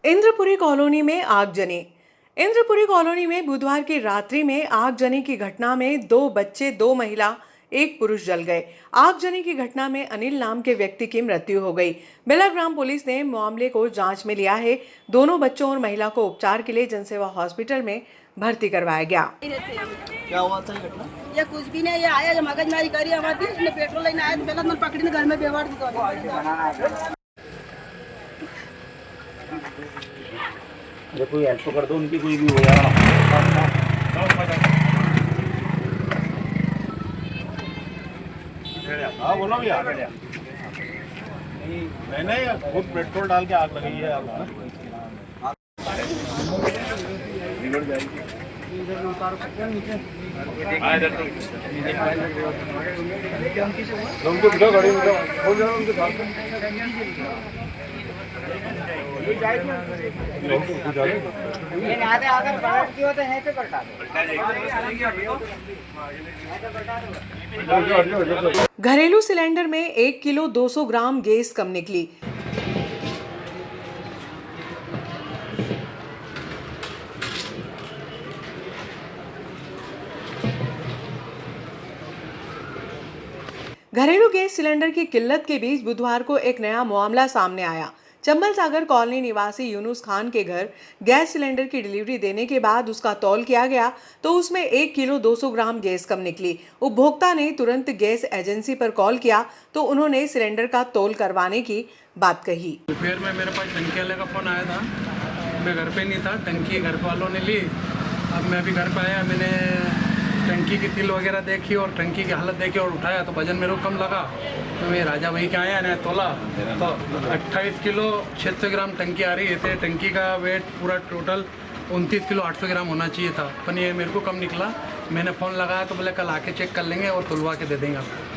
Indrapuri colony में आगजनी। Indrapuri colony में बुधवार की रात्रि में आगजनी की घटना में 2 बच्चे, 2 महिला, 1 पुरुष जल गए। आगजनी की घटना में अनिल नाम के व्यक्ति की मृत्यु हो गई। बेलाग्राम पुलिस ने मामले को जांच में लिया है। दोनों बच्चों और महिला को उपचार के लिए जनसेवा हॉस्पिटल में भर्ती करवाया गया। क्या हुआ था घटना? ये कुछ भी नहीं, ये आया जो मगजमारी करी हमारी, इसने पेट्रोल लेने आया तो पहले मैं पकड़ी घर में व्यवहार दिखा। अरे कोई हेल्प कर दो उनकी, कोई भी हो यार। हाँ बोलो भैया। नहीं खुद पेट्रोल डाल के आग लगी है। बिगड़ जाएगी। इधर उतार सकते हैं नीचे। उनको बिठा गाड़ी में, हो जाए उनके साथ। घरेलू सिलेंडर में 1 किलो 200 ग्राम गैस कम निकली। घरेलू गैस सिलेंडर की किल्लत के बीच बुधवार को एक नया मामला सामने आया। चंबल सागर कॉलोनी निवासी यूनुस खान के घर गैस सिलेंडर की डिलीवरी देने के बाद उसका तौल किया गया तो उसमें 1 किलो 200 ग्राम गैस कम निकली। उपभोक्ता ने तुरंत गैस एजेंसी पर कॉल किया तो उन्होंने सिलेंडर का तौल करवाने की बात कही। दोपहर में मेरे पास टंकी वाले का फोन आया था, मैं घर पे नहीं था, टंकी घर वालों ने ली। अब मैं अभी घर पे आया, मैंने टंकी की तिल वगैरह देखी और टंकी की हालत देखी और उठाया तो वजन मेरे को कम लगा तो मैं राजा भाई के आया ना तोला तो 28 किलो 600 ग्राम टंकी आ रही है। टंकी का वेट पूरा टोटल 29 किलो 800 ग्राम होना चाहिए था, पर ये मेरे को कम निकला। मैंने फ़ोन लगाया तो बोले कल आके चेक कर लेंगे और तुलवा के दे देंगे आपको।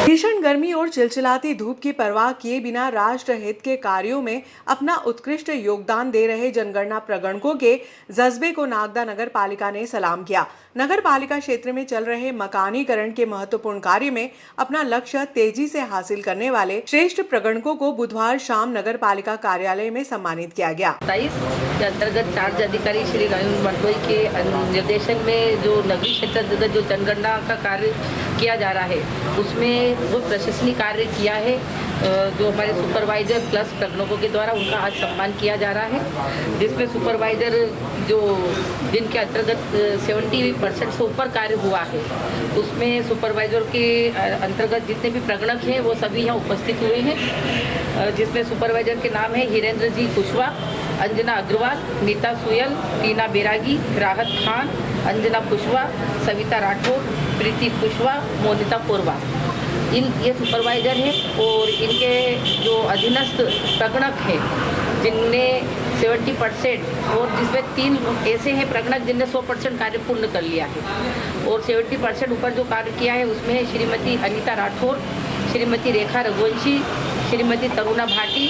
भीषण गर्मी और चिलचिलाती धूप की परवाह किए बिना राष्ट्र हित के कार्यों में अपना उत्कृष्ट योगदान दे रहे जनगणना प्रगणकों के जज्बे को नागदा नगर पालिका ने सलाम किया। नगर पालिका क्षेत्र में चल रहे मकानीकरण के महत्वपूर्ण कार्य में अपना लक्ष्य तेजी से हासिल करने वाले श्रेष्ठ प्रगणकों को बुधवार शाम नगर पालिका कार्यालय में सम्मानित किया गया। के अंतर्गत चार्ज अधिकारी श्री गणेश बंटोई के निर्देशन में जो नगरीय क्षेत्र अंतर्गत जो जनगणना का कार्य किया जा रहा है उसमें वो प्रशासनिक कार्य किया है। जो हमारे सुपरवाइजर प्लस प्रगणकों के द्वारा उनका आज सम्मान किया जा रहा है, जिसमें सुपरवाइजर जो जिनके अंतर्गत 70% से ऊपर कार्य हुआ है उसमें सुपरवाइजर के अंतर्गत जितने भी प्रगणक हैं वो सभी यहाँ उपस्थित हुए हैं, जिसमें सुपरवाइजर के नाम है हिरेंद्र जी कुशवाहा, अंजना अग्रवाल, नीता सुयल, टीना बेरागी, राहत खान, अंजना कुशवाहा, सविता राठौर, प्रीति कुशवाहा, मोनिता कोरबा। ये सुपरवाइजर हैं और इनके जो अधीनस्थ प्रगणक हैं जिनने 70% और जिसमें 3 ऐसे हैं प्रगणक जिनने 100% कार्य पूर्ण कर लिया है और 70% ऊपर जो कार्य किया है उसमें श्रीमती अनीता राठौर, श्रीमती रेखा रघुवंशी, श्रीमती तरुणा भाटी,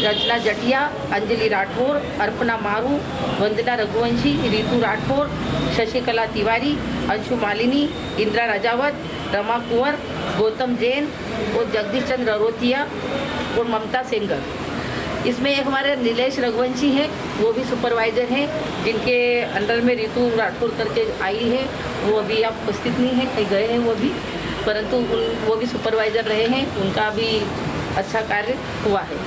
रचना जटिया, अंजलि राठौर, अर्पणा मारू, वंदना रघुवंशी, रितु राठौर, शशिकला तिवारी, अंशु मालिनी, इंदिरा राजावत, रमा कुंवर, गौतम जैन और जगदीश चंद्र अरोतिया और ममता सेंगर। इसमें एक हमारे नीलेश रघुवंशी हैं, वो भी सुपरवाइजर हैं, जिनके अंडर में रितु राठौर करके आई है, वो अभी आप उपस्थित नहीं है, कहीं गए हैं वो भी, परंतु वो भी सुपरवाइजर रहे हैं, उनका भी अच्छा कार्य हुआ है।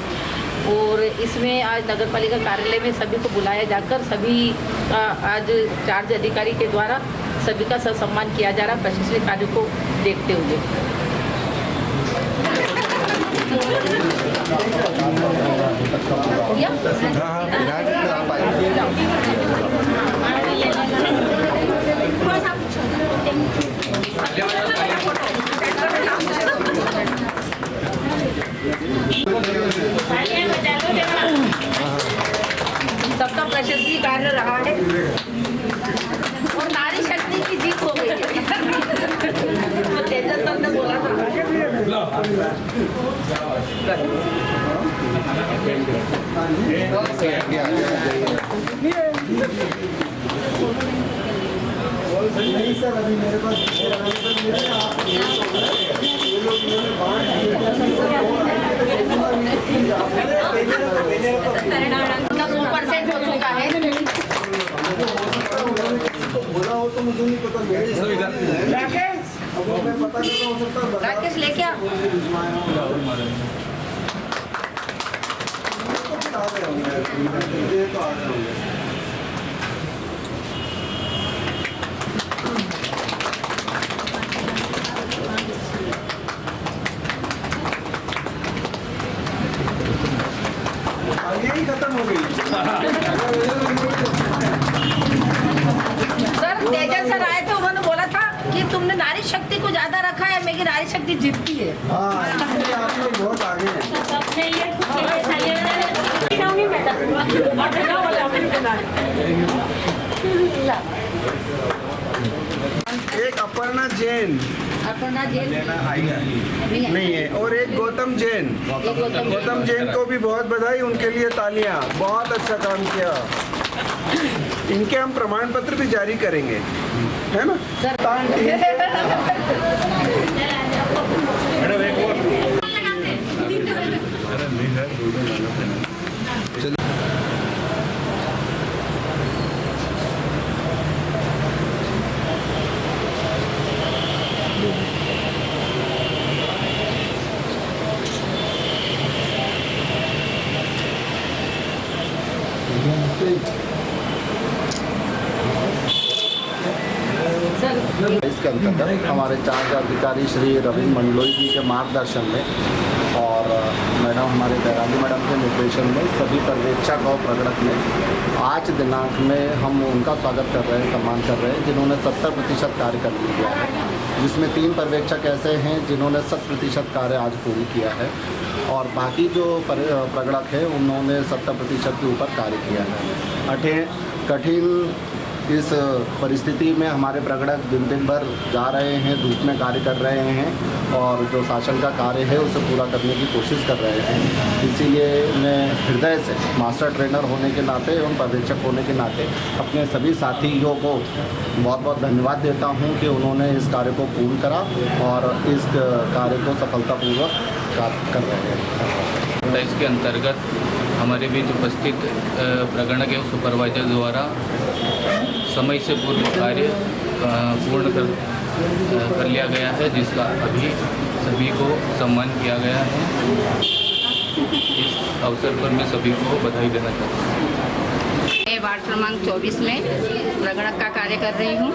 और इसमें आज नगर पालिका कार्यालय में सभी को बुलाया जाकर सभी का आज चार्ज अधिकारी के द्वारा सभी का सम्मान किया जा रहा प्रशासनिक कार्य को देखते हुए। या? का प्रशस्ति कार्य रहा है और नारी शक्ति की जीत हो गई है। तो तेजस सर ने बोला था। उनका 100% हो चुका है। राकेश लेके आ। यही खत्म हो गई। सर तेजस सर आए थे, उन्होंने बोला था कि तुमने नारी शक्ति को ज्यादा रखा है, मेरी नारी शक्ति जीतती है। आप लोग बहुत आगे हैं। एक अपर्णा जैन अपना जेल नहीं है और एक गौतम जैन। गौतम जैन को भी बहुत बधाई, उनके लिए तालियां। बहुत अच्छा काम किया। इनके हम प्रमाण पत्र भी जारी करेंगे, है ना? इसके अंतर्गत हमारे चार्ज अधिकारी श्री रविंद्र मंडलोई जी के मार्गदर्शन में और मैडम हमारे बैरागी मैडम के निर्देशन में सभी पर्यवेक्षक और प्रगणक में आज दिनांक में हम उनका स्वागत कर रहे हैं, सम्मान कर रहे हैं जिन्होंने 70% कार्य कर लिया है, जिसमें 3 पर्यवेक्षक ऐसे हैं जिन्होंने 100% कार्य आज पूर्ण किया है और बाकी जो प्रगणक है उन्होंने 70% के ऊपर कार्य किया है। कठिन इस परिस्थिति में हमारे प्रगणक दिन भर जा रहे हैं, धूप में कार्य कर रहे हैं और जो शासन का कार्य है उसे पूरा करने की कोशिश कर रहे हैं। इसीलिए मैं हृदय से मास्टर ट्रेनर होने के नाते एवं पर्यवेक्षक होने के नाते अपने सभी साथियों को बहुत बहुत धन्यवाद देता हूं कि उन्होंने इस कार्य को पूर्ण करा और इस कार्य को सफलतापूर्वक कर रहे हैं। इसके अंतर्गत हमारे बीच उपस्थित प्रगणक एवं सुपरवाइजर द्वारा समय से पूर्व कार्य पूर्ण कर लिया गया है, जिसका अभी सभी को सम्मान किया गया है। इस अवसर पर मैं सभी को बधाई देना चाहता हूँ। मैं वार्ड क्रमांक 24 में प्रगणक का कार्य कर रही हूँ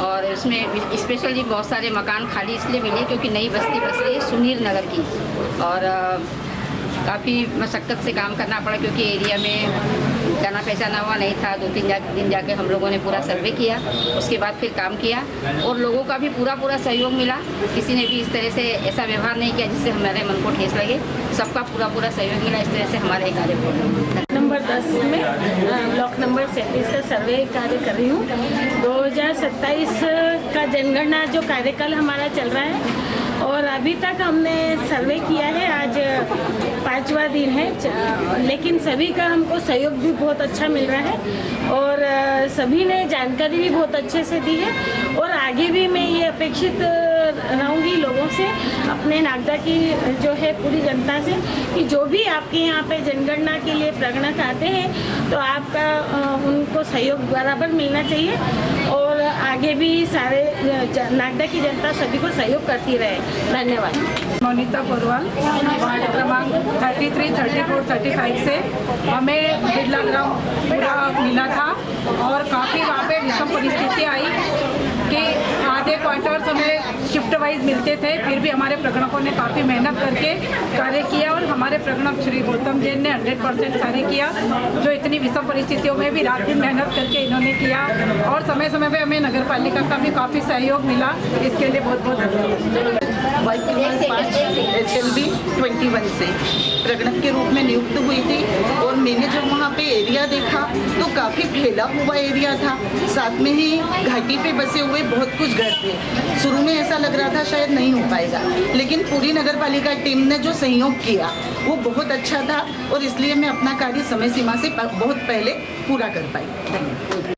और इसमें स्पेशली बहुत सारे मकान खाली इसलिए मिले क्योंकि नई बस्ती बस रही है सुनील नगर की और काफ़ी मशक्क़त से काम करना पड़ा क्योंकि एरिया में जाना पहचाना हुआ नहीं था। 2-3 दिन जाके हम लोगों ने पूरा सर्वे किया, उसके बाद फिर काम किया और लोगों का भी पूरा सहयोग मिला। किसी ने भी इस तरह से ऐसा व्यवहार नहीं किया जिससे हमारे मन को ठेस लगे। सबका पूरा सहयोग मिला, इस तरह से हमारा कार्य पूर्ण। नंबर 10 में ब्लॉक नंबर 37 का सर्वे कार्य कर रही हूँ। 2027 का जनगणना जो कार्यकाल हमारा चल रहा है और अभी तक हमने सर्वे किया है, आज 5वां दिन है, लेकिन सभी का हमको सहयोग भी बहुत अच्छा मिल रहा है और सभी ने जानकारी भी बहुत अच्छे से दी है और आगे भी मैं ये अपेक्षित रहूँगी लोगों से, अपने नागदा की जो है पूरी जनता से, कि जो भी आपके यहाँ पे जनगणना के लिए प्रगणक आते हैं तो आपका उनको सहयोग बराबर मिलना चाहिए और आगे भी सारे नागदा की जनता सभी को सहयोग करती रहे। धन्यवाद। मोनिता पोरवाल, वार्ड क्रमांक 33, 34, 35 से हमें बिरला ग्राम पूरा मिला था और काफ़ी वहाँ पे विषम परिस्थिति आई कि आधे क्वार्टर्स हमें शिफ्ट वाइज मिलते थे, फिर भी हमारे प्रगणकों ने काफ़ी मेहनत करके कार्य किया और हमारे प्रगणक श्री गौतम जैन ने 100% कार्य किया, जो इतनी विषम परिस्थितियों में भी रात दिन मेहनत करके इन्होंने किया और समय समय पे हमें नगर पालिका का भी काफ़ी सहयोग मिला। इसके लिए बहुत बहुत धन्यवाद। वाइस क्रमांक 5 HLB 21 से प्रगणक के रूप में नियुक्त हुई थी। और मैंने जब वहाँ पे एरिया देखा तो काफ़ी फैला हुआ एरिया था, साथ में ही घाटी पे बसे हुए बहुत कुछ घर थे। शुरू में ऐसा लग रहा था शायद नहीं हो पाएगा, लेकिन पूरी नगर पालिका टीम ने जो सहयोग किया वो बहुत अच्छा था और इसलिए मैं अपना कार्य समय सीमा से बहुत पहले पूरा कर पाई। धन्यवाद।